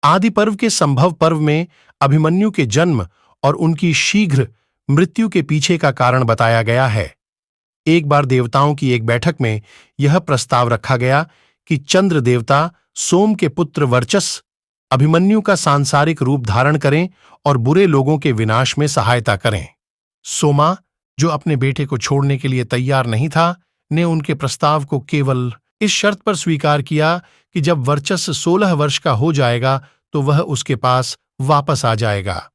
आदि पर्व के संभव पर्व में अभिमन्यु के जन्म और उनकी शीघ्र मृत्यु के पीछे का कारण बताया गया है। एक बार देवताओं की एक बैठक में यह प्रस्ताव रखा गया कि चंद्र देवता सोम के पुत्र वर्चस अभिमन्यु का सांसारिक रूप धारण करें और बुरे लोगों के विनाश में सहायता करें। सोमा, जो अपने बेटे को छोड़ने के लिए तैयार नहीं था, ने उनके प्रस्ताव को केवल इस शर्त पर स्वीकार किया कि जब वर्चस 16 वर्ष का हो जाएगा तो वह उसके पास वापस आ जाएगा।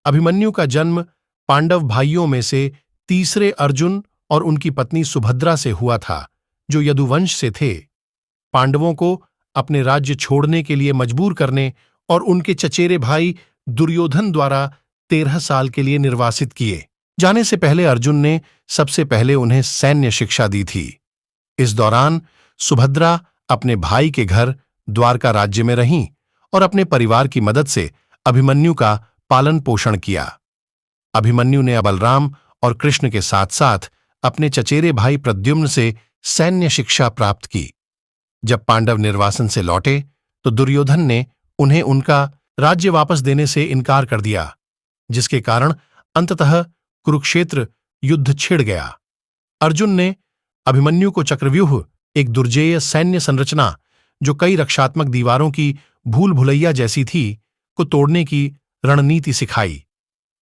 अभिमन्यु का जन्म पांडव भाइयों में से तीसरे अर्जुन और उनकी पत्नी सुभद्रा से हुआ था, जो यदुवंश से थे। पांडवों को अपने राज्य छोड़ने के लिए मजबूर करने और उनके चचेरे भाई दुर्योधन द्वारा 13 साल के लिए निर्वासित किए जाने से पहले अर्जुन ने सबसे पहले उन्हें सैन्य शिक्षा दी थी। इस दौरान सुभद्रा अपने भाई के घर द्वारका राज्य में रहीं और अपने परिवार की मदद से अभिमन्यु का पालन पोषण किया। अभिमन्यु ने बलराम और कृष्ण के साथ साथ अपने चचेरे भाई प्रद्युम्न से सैन्य शिक्षा प्राप्त की। जब पांडव निर्वासन से लौटे तो दुर्योधन ने उन्हें उनका राज्य वापस देने से इनकार कर दिया, जिसके कारण अंततः कुरुक्षेत्र युद्ध छिड़ गया। अर्जुन ने अभिमन्यु को चक्रव्यूह, एक दुर्जेय सैन्य संरचना जो कई रक्षात्मक दीवारों की भूल भुलैया जैसी थी, को तोड़ने की रणनीति सिखाई।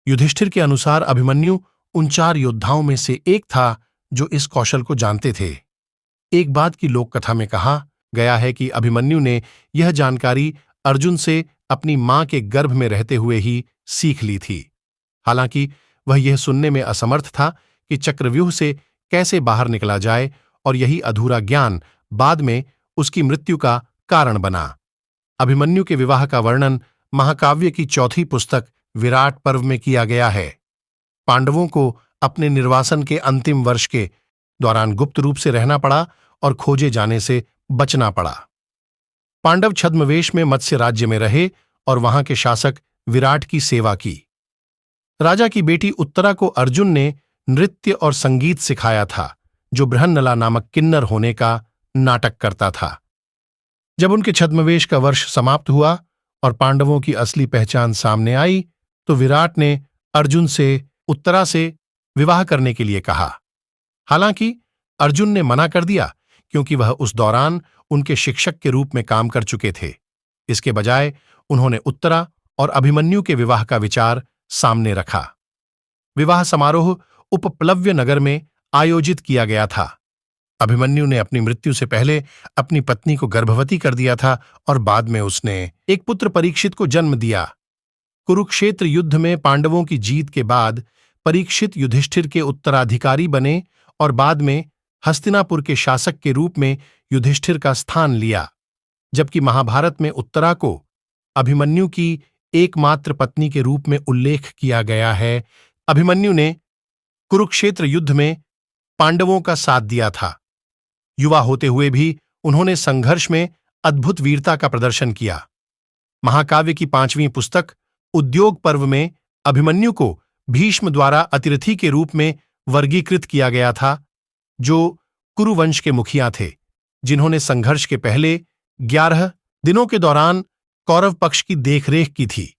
युधिष्ठिर के अनुसार अभिमन्यु उन 4 योद्धाओं में से एक था जो इस कौशल को जानते थे। एक बात की लोककथा में कहा गया है कि अभिमन्यु ने यह जानकारी अर्जुन से अपनी मां के गर्भ में रहते हुए ही सीख ली थी। हालांकि वह यह सुनने में असमर्थ था कि चक्रव्यूह से कैसे बाहर निकला जाए, और यही अधूरा ज्ञान बाद में उसकी मृत्यु का कारण बना। अभिमन्यु के विवाह का वर्णन महाकाव्य की 4थी पुस्तक विराट पर्व में किया गया है। पांडवों को अपने निर्वासन के अंतिम वर्ष के दौरान गुप्त रूप से रहना पड़ा और खोजे जाने से बचना पड़ा। पांडव छद्मवेश में मत्स्य राज्य में रहे और वहां के शासक विराट की सेवा की। राजा की बेटी उत्तरा को अर्जुन ने नृत्य और संगीत सिखाया था, जो बृहन्नला नामक किन्नर होने का नाटक करता था। जब उनके छद्मवेश का वर्ष समाप्त हुआ और पांडवों की असली पहचान सामने आई, तो विराट ने अर्जुन से उत्तरा से विवाह करने के लिए कहा। हालांकि अर्जुन ने मना कर दिया, क्योंकि वह उस दौरान उनके शिक्षक के रूप में काम कर चुके थे। इसके बजाय उन्होंने उत्तरा और अभिमन्यु के विवाह का विचार सामने रखा। विवाह समारोह उपप्लव्य नगर में आयोजित किया गया था। अभिमन्यु ने अपनी मृत्यु से पहले अपनी पत्नी को गर्भवती कर दिया था और बाद में उसने एक पुत्र परीक्षित को जन्म दिया। कुरुक्षेत्र युद्ध में पांडवों की जीत के बाद परीक्षित युधिष्ठिर के उत्तराधिकारी बने और बाद में हस्तिनापुर के शासक के रूप में युधिष्ठिर का स्थान लिया। जबकि महाभारत में उत्तरा को अभिमन्यु की एकमात्र पत्नी के रूप में उल्लेख किया गया है। अभिमन्यु ने कुरुक्षेत्र युद्ध में पांडवों का साथ दिया था। युवा होते हुए भी उन्होंने संघर्ष में अद्भुत वीरता का प्रदर्शन किया। महाकाव्य की 5वीं पुस्तक उद्योग पर्व में अभिमन्यु को भीष्म द्वारा अतिरथी के रूप में वर्गीकृत किया गया था, जो कुरुवंश के मुखिया थे, जिन्होंने संघर्ष के पहले 11 दिनों के दौरान कौरव पक्ष की देखरेख की थी।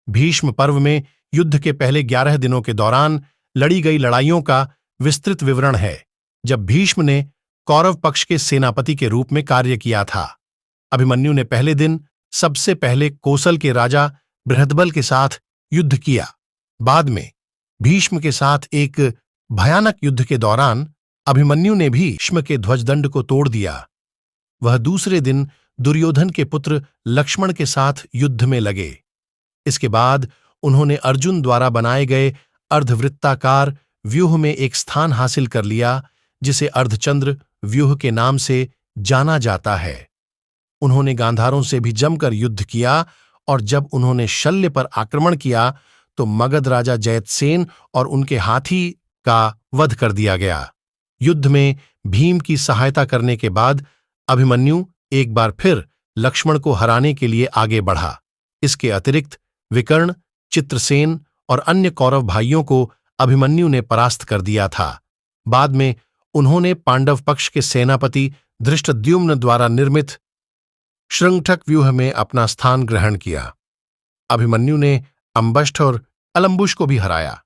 भीष्म पर्व में युद्ध के पहले 11 दिनों के दौरान लड़ी गई लड़ाइयों का विस्तृत विवरण है, जब भीष्म ने कौरव पक्ष के सेनापति के रूप में कार्य किया था। अभिमन्यु ने पहले दिन सबसे पहले कोसल के राजा बृहद्बल के साथ युद्ध किया। बाद में भीष्म के साथ एक भयानक युद्ध के दौरान अभिमन्यु ने भी भीष्म के ध्वजदंड को तोड़ दिया। वह दूसरे दिन दुर्योधन के पुत्र लक्ष्मण के साथ युद्ध में लगे। इसके बाद उन्होंने अर्जुन द्वारा बनाए गए अर्धवृत्ताकार व्यूह में एक स्थान हासिल कर लिया, जिसे अर्धचंद्र व्यूह के नाम से जाना जाता है। उन्होंने गांधारों से भी जमकर युद्ध किया, और जब उन्होंने शल्य पर आक्रमण किया तो मगध राजा जयतसेन और उनके हाथी का वध कर दिया गया। युद्ध में भीम की सहायता करने के बाद अभिमन्यु एक बार फिर लक्ष्मण को हराने के लिए आगे बढ़ा। इसके अतिरिक्त विकर्ण, चित्रसेन और अन्य कौरव भाइयों को अभिमन्यु ने परास्त कर दिया था। बाद में उन्होंने पांडव पक्ष के सेनापति धृष्टद्युम्न द्वारा निर्मित श्रृंगठक व्यूह में अपना स्थान ग्रहण किया। अभिमन्यु ने अंबष्ठ और अलम्बुश को भी हराया।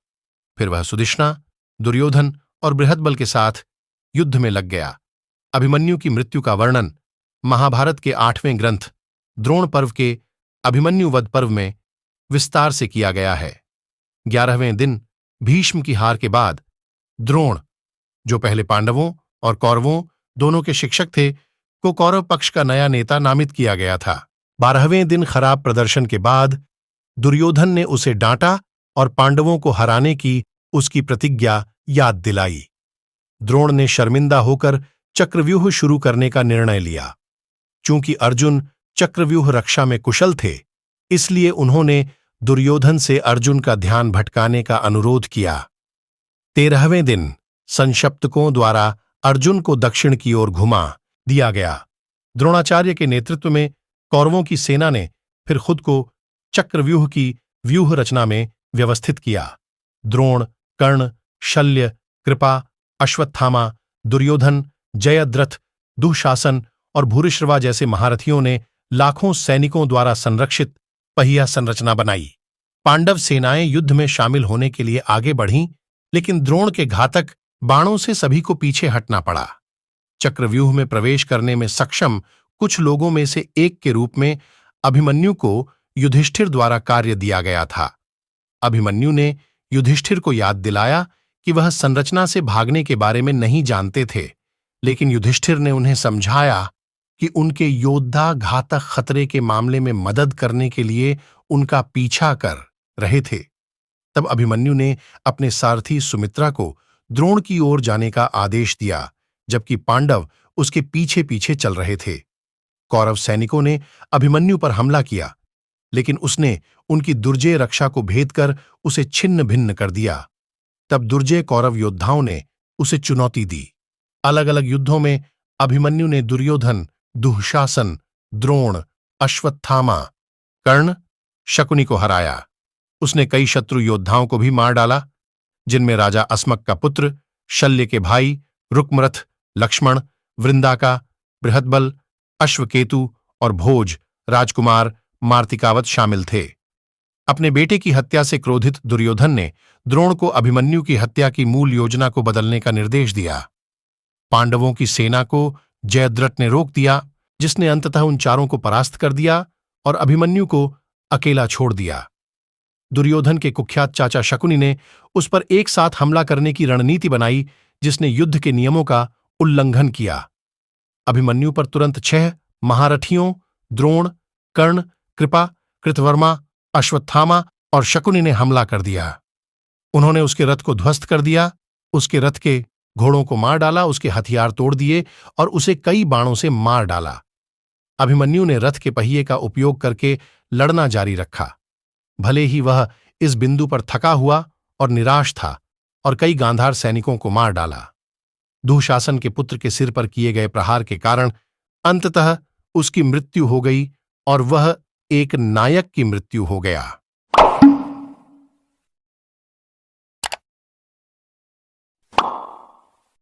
फिर वह सुदिष्णा, दुर्योधन और बृहद्बल के साथ युद्ध में लग गया। अभिमन्यु की मृत्यु का वर्णन महाभारत के 8वें ग्रंथ द्रोण पर्व के अभिमन्यु वध पर्व में विस्तार से किया गया है। 11वें दिन भीष्म की हार के बाद द्रोण, जो पहले पांडवों और कौरवों दोनों के शिक्षक थे, को कौरव पक्ष का नया नेता नामित किया गया था। 12वें दिन खराब प्रदर्शन के बाद दुर्योधन ने उसे डांटा और पांडवों को हराने की उसकी प्रतिज्ञा याद दिलाई। द्रोण ने शर्मिंदा होकर चक्रव्यूह शुरू करने का निर्णय लिया। चूंकि अर्जुन चक्रव्यूह रक्षा में कुशल थे, इसलिए उन्होंने दुर्योधन से अर्जुन का ध्यान भटकाने का अनुरोध किया। 13वें दिन संशप्तकों द्वारा अर्जुन को दक्षिण की ओर घुमा दिया गया। द्रोणाचार्य के नेतृत्व में कौरवों की सेना ने फिर खुद को चक्रव्यूह की व्यूह रचना में व्यवस्थित किया। द्रोण, कर्ण, शल्य, कृपा, अश्वत्थामा, दुर्योधन, जयद्रथ, दुःशासन और भूरिश्रवा जैसे महारथियों ने लाखों सैनिकों द्वारा संरक्षित पहिया संरचना बनाई। पांडव सेनाएं युद्ध में शामिल होने के लिए आगे बढ़ीं, लेकिन द्रोण के घातक बाणों से सभी को पीछे हटना पड़ा। चक्रव्यूह में प्रवेश करने में सक्षम कुछ लोगों में से एक के रूप में अभिमन्यु को युधिष्ठिर द्वारा कार्य दिया गया था। अभिमन्यु ने युधिष्ठिर को याद दिलाया कि वह संरचना से भागने के बारे में नहीं जानते थे, लेकिन युधिष्ठिर ने उन्हें समझाया कि उनके योद्धा घातक खतरे के मामले में मदद करने के लिए उनका पीछा कर रहे थे। तब अभिमन्यु ने अपने सारथी सुमित्रा को द्रोण की ओर जाने का आदेश दिया, जबकि पांडव उसके पीछे पीछे चल रहे थे। कौरव सैनिकों ने अभिमन्यु पर हमला किया, लेकिन उसने उनकी दुर्जय रक्षा को भेद कर उसे छिन्न भिन्न कर दिया। तब दुर्जय कौरव योद्धाओं ने उसे चुनौती दी। अलग अलग युद्धों में अभिमन्यु ने दुर्योधन, दुःशासन, द्रोण, अश्वत्थामा, कर्ण, शकुनी को हराया। उसने कई शत्रु योद्धाओं को भी मार डाला, जिनमें राजा अस्मक का पुत्र, शल्य के भाई रुक्मरथ, लक्ष्मण, वृंदाका, बृहद्बल, अश्वकेतु और भोज राजकुमार मार्तिकावत शामिल थे। अपने बेटे की हत्या से क्रोधित दुर्योधन ने द्रोण को अभिमन्यु की हत्या की मूल योजना को बदलने का निर्देश दिया। पांडवों की सेना को जयद्रथ ने रोक दिया, जिसने अंततः उन चारों को परास्त कर दिया और अभिमन्यु को अकेला छोड़ दिया। दुर्योधन के कुख्यात चाचा शकुनी ने उस पर एक साथ हमला करने की रणनीति बनाई, जिसने युद्ध के नियमों का उल्लंघन किया। अभिमन्यु पर तुरंत 6 महारथियों द्रोण, कर्ण, कृपा, कृतवर्मा, अश्वत्थामा और शकुनी ने हमला कर दिया। उन्होंने उसके रथ को ध्वस्त कर दिया, उसके रथ के घोड़ों को मार डाला, उसके हथियार तोड़ दिए और उसे कई बाणों से मार डाला। अभिमन्यु ने रथ के पहिए का उपयोग करके लड़ना जारी रखा। भले ही वह इस बिंदु पर थका हुआ और निराश था और कई गांधार सैनिकों को मार डाला। दुःशासन के पुत्र के सिर पर किए गए प्रहार के कारण अंततः उसकी मृत्यु हो गई और वह एक नायक की मृत्यु हो गया।